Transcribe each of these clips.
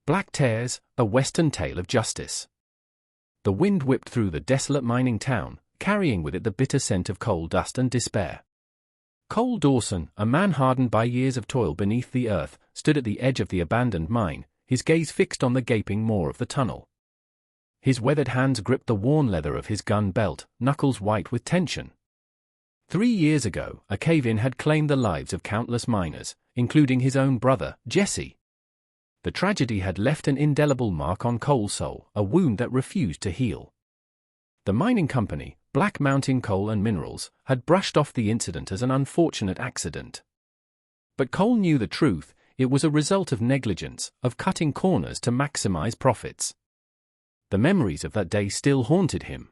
Black Tears, A Western Tale of Justice. The wind whipped through the desolate mining town, carrying with it the bitter scent of coal dust and despair. Cole Dawson, a man hardened by years of toil beneath the earth, stood at the edge of the abandoned mine, his gaze fixed on the gaping maw of the tunnel. His weathered hands gripped the worn leather of his gun belt, knuckles white with tension. 3 years ago, a cave-in had claimed the lives of countless miners, including his own brother, Jesse. The tragedy had left an indelible mark on Cole's soul, a wound that refused to heal. The mining company, Black Mountain Coal and Minerals, had brushed off the incident as an unfortunate accident. But Cole knew the truth: it was a result of negligence, of cutting corners to maximize profits. The memories of that day still haunted him.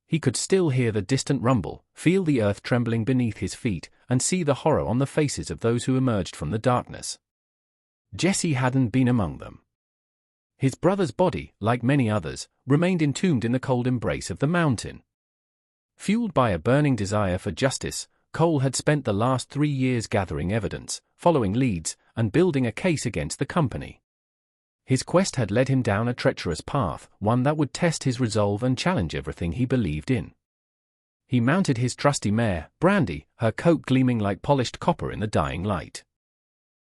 He could still hear the distant rumble, feel the earth trembling beneath his feet, and see the horror on the faces of those who emerged from the darkness. Jesse hadn't been among them. His brother's body, like many others, remained entombed in the cold embrace of the mountain. Fueled by a burning desire for justice, Cole had spent the last 3 years gathering evidence, following leads, and building a case against the company. His quest had led him down a treacherous path, one that would test his resolve and challenge everything he believed in. He mounted his trusty mare, Brandy, her coat gleaming like polished copper in the dying light.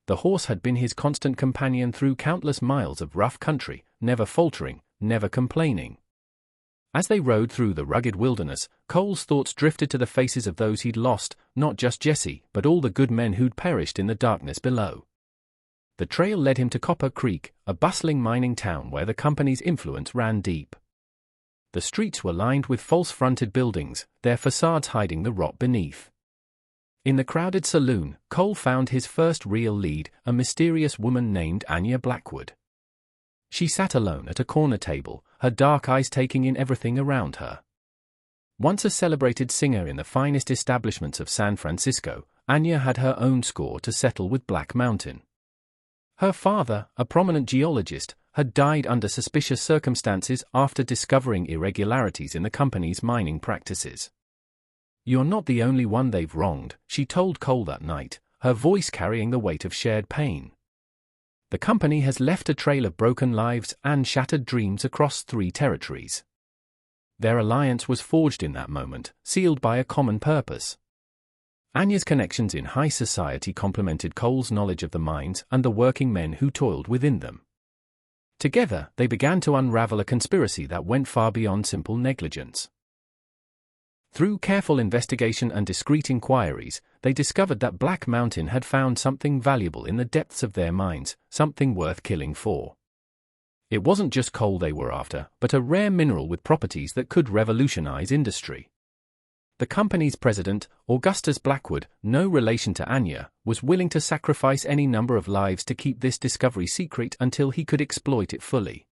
The horse had been his constant companion through countless miles of rough country, never faltering, never complaining. As they rode through the rugged wilderness, Cole's thoughts drifted to the faces of those he'd lost, not just Jesse, but all the good men who'd perished in the darkness below. The trail led him to Copper Creek, a bustling mining town where the company's influence ran deep. The streets were lined with false-fronted buildings, their facades hiding the rot beneath. In the crowded saloon, Cole found his first real lead, a mysterious woman named Anya Blackwood. She sat alone at a corner table, her dark eyes taking in everything around her. Once a celebrated singer in the finest establishments of San Francisco, Anya had her own score to settle with Black Mountain. Her father, a prominent geologist, had died under suspicious circumstances after discovering irregularities in the company's mining practices. "You're not the only one they've wronged," she told Cole that night, her voice carrying the weight of shared pain. "The company has left a trail of broken lives and shattered dreams across 3 territories." Their alliance was forged in that moment, sealed by a common purpose. Anya's connections in high society complemented Cole's knowledge of the mines and the working men who toiled within them. Together, they began to unravel a conspiracy that went far beyond simple negligence. Through careful investigation and discreet inquiries, they discovered that Black Mountain had found something valuable in the depths of their mines, something worth killing for. It wasn't just coal they were after, but a rare mineral with properties that could revolutionize industry. The company's president, Augustus Blackwood, no relation to Anya, was willing to sacrifice any number of lives to keep this discovery secret until he could exploit it fully.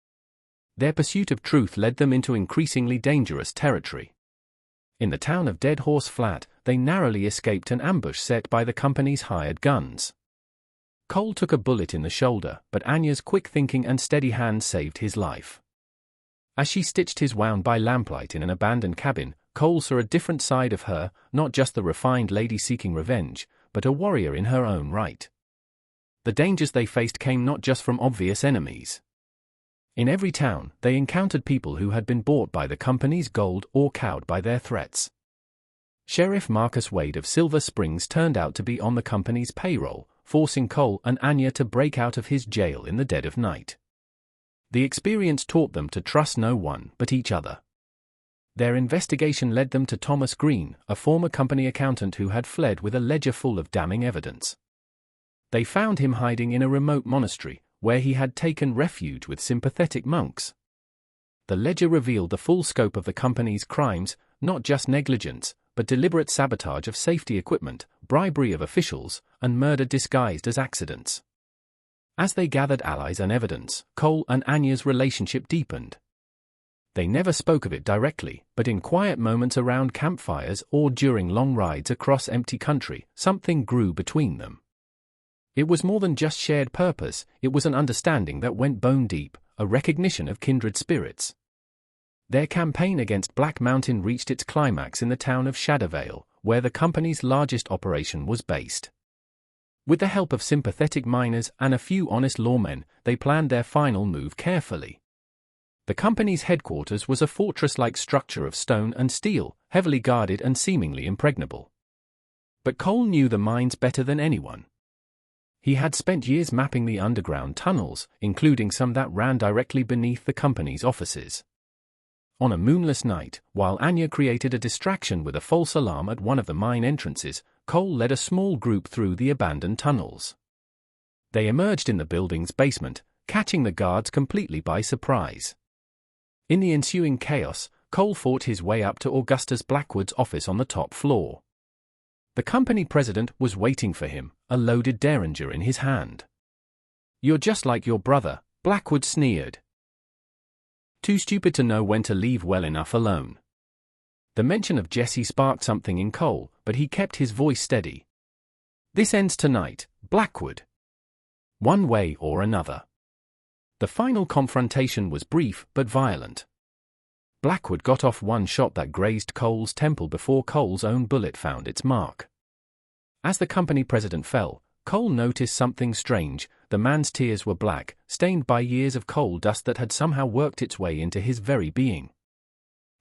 Their pursuit of truth led them into increasingly dangerous territory. In the town of Dead Horse Flat, they narrowly escaped an ambush set by the company's hired guns. Cole took a bullet in the shoulder, but Anya's quick thinking and steady hand saved his life. As she stitched his wound by lamplight in an abandoned cabin, Cole saw a different side of her, not just the refined lady seeking revenge, but a warrior in her own right. The dangers they faced came not just from obvious enemies. In every town, they encountered people who had been bought by the company's gold or cowed by their threats. Sheriff Marcus Wade of Silver Springs turned out to be on the company's payroll, forcing Cole and Anya to break out of his jail in the dead of night. The experience taught them to trust no one but each other. Their investigation led them to Thomas Green, a former company accountant who had fled with a ledger full of damning evidence. They found him hiding in a remote monastery, where he had taken refuge with sympathetic monks. The ledger revealed the full scope of the company's crimes, not just negligence, but deliberate sabotage of safety equipment, bribery of officials, and murder disguised as accidents. As they gathered allies and evidence, Cole and Anya's relationship deepened. They never spoke of it directly, but in quiet moments around campfires or during long rides across empty country, something grew between them. It was more than just shared purpose, it was an understanding that went bone deep, a recognition of kindred spirits. Their campaign against Black Mountain reached its climax in the town of Shadowvale, where the company's largest operation was based. With the help of sympathetic miners and a few honest lawmen, they planned their final move carefully. The company's headquarters was a fortress-like structure of stone and steel, heavily guarded and seemingly impregnable. But Cole knew the mines better than anyone. He had spent years mapping the underground tunnels, including some that ran directly beneath the company's offices. On a moonless night, while Anya created a distraction with a false alarm at one of the mine entrances, Cole led a small group through the abandoned tunnels. They emerged in the building's basement, catching the guards completely by surprise. In the ensuing chaos, Cole fought his way up to Augustus Blackwood's office on the top floor. The company president was waiting for him, a loaded derringer in his hand. "You're just like your brother," Blackwood sneered. Too stupid to know when to leave well enough alone. The mention of Jesse sparked something in Cole, but he kept his voice steady. "This ends tonight, Blackwood. One way or another." The final confrontation was brief but violent. Blackwood got off one shot that grazed Cole's temple before Cole's own bullet found its mark. As the company president fell, Cole noticed something strange. The man's tears were black, stained by years of coal dust that had somehow worked its way into his very being.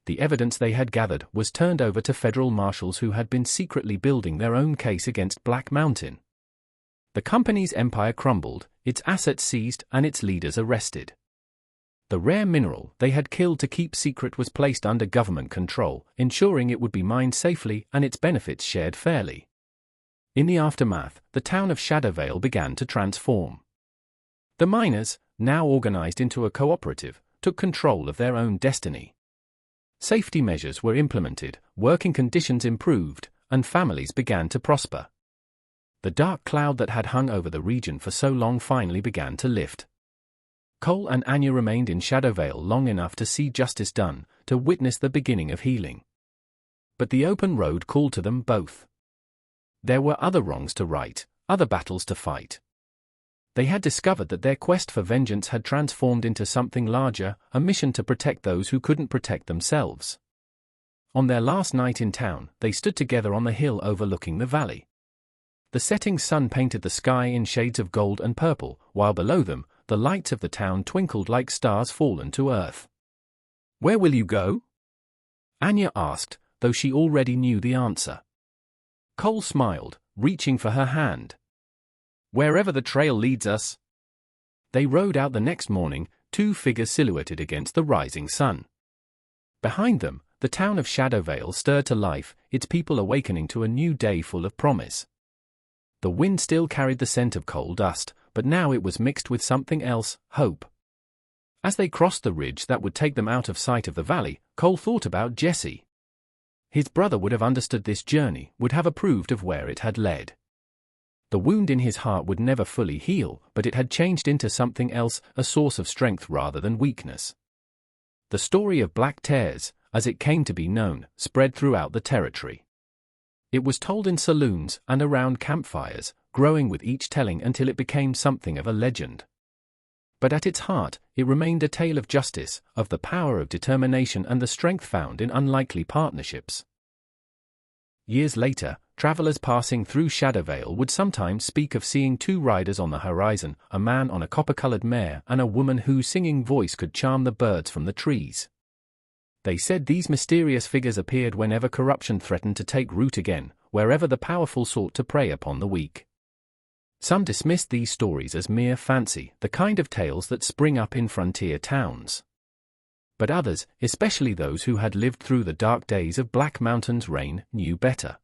The evidence they had gathered was turned over to federal marshals who had been secretly building their own case against Black Mountain. The company's empire crumbled, its assets seized, and its leaders arrested. The rare mineral they had killed to keep secret was placed under government control, ensuring it would be mined safely and its benefits shared fairly. In the aftermath, the town of Shadowvale began to transform. The miners, now organized into a cooperative, took control of their own destiny. Safety measures were implemented, working conditions improved, and families began to prosper. The dark cloud that had hung over the region for so long finally began to lift. Cole and Anya remained in Shadowvale long enough to see justice done, to witness the beginning of healing. But the open road called to them both. There were other wrongs to right, other battles to fight. They had discovered that their quest for vengeance had transformed into something larger, a mission to protect those who couldn't protect themselves. On their last night in town, they stood together on the hill overlooking the valley. The setting sun painted the sky in shades of gold and purple, while below them, the lights of the town twinkled like stars fallen to earth. "Where will you go?" Anya asked, though she already knew the answer. Cole smiled, reaching for her hand. "Wherever the trail leads us." They rode out the next morning, two figures silhouetted against the rising sun. Behind them, the town of Shadowvale stirred to life, its people awakening to a new day full of promise. The wind still carried the scent of coal dust, but now it was mixed with something else, hope. As they crossed the ridge that would take them out of sight of the valley, Cole thought about Jesse. His brother would have understood this journey, would have approved of where it had led. The wound in his heart would never fully heal, but it had changed into something else, a source of strength rather than weakness. The story of Black Tears, as it came to be known, spread throughout the territory. It was told in saloons and around campfires, growing with each telling until it became something of a legend. But at its heart, it remained a tale of justice, of the power of determination and the strength found in unlikely partnerships. Years later, travelers passing through Shadowvale would sometimes speak of seeing two riders on the horizon, a man on a copper-colored mare and a woman whose singing voice could charm the birds from the trees. They said these mysterious figures appeared whenever corruption threatened to take root again, wherever the powerful sought to prey upon the weak. Some dismissed these stories as mere fancy, the kind of tales that spring up in frontier towns. But others, especially those who had lived through the dark days of Black Mountain's reign, knew better.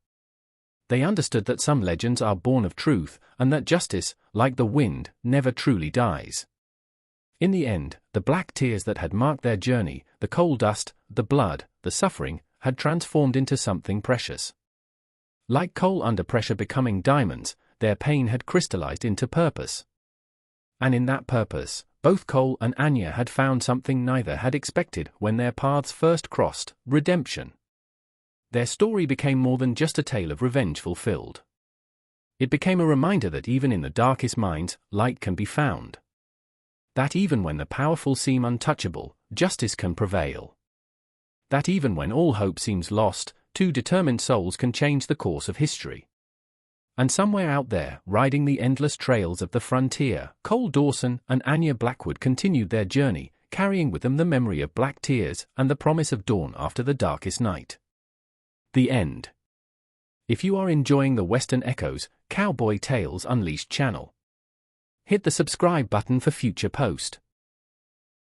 They understood that some legends are born of truth, and that justice, like the wind, never truly dies. In the end, the black tears that had marked their journey, the coal dust, the blood, the suffering, had transformed into something precious. Like coal under pressure becoming diamonds, their pain had crystallized into purpose. And in that purpose, both Cole and Anya had found something neither had expected when their paths first crossed: redemption. Their story became more than just a tale of revenge fulfilled. It became a reminder that even in the darkest minds, light can be found. That even when the powerful seem untouchable, justice can prevail. That even when all hope seems lost, two determined souls can change the course of history. And somewhere out there, riding the endless trails of the frontier, Cole Dawson and Anya Blackwood continued their journey, carrying with them the memory of black tears and the promise of dawn after the darkest night. The end. If you are enjoying the Western Echoes, Cowboy Tales Unleashed channel, hit the subscribe button for future post.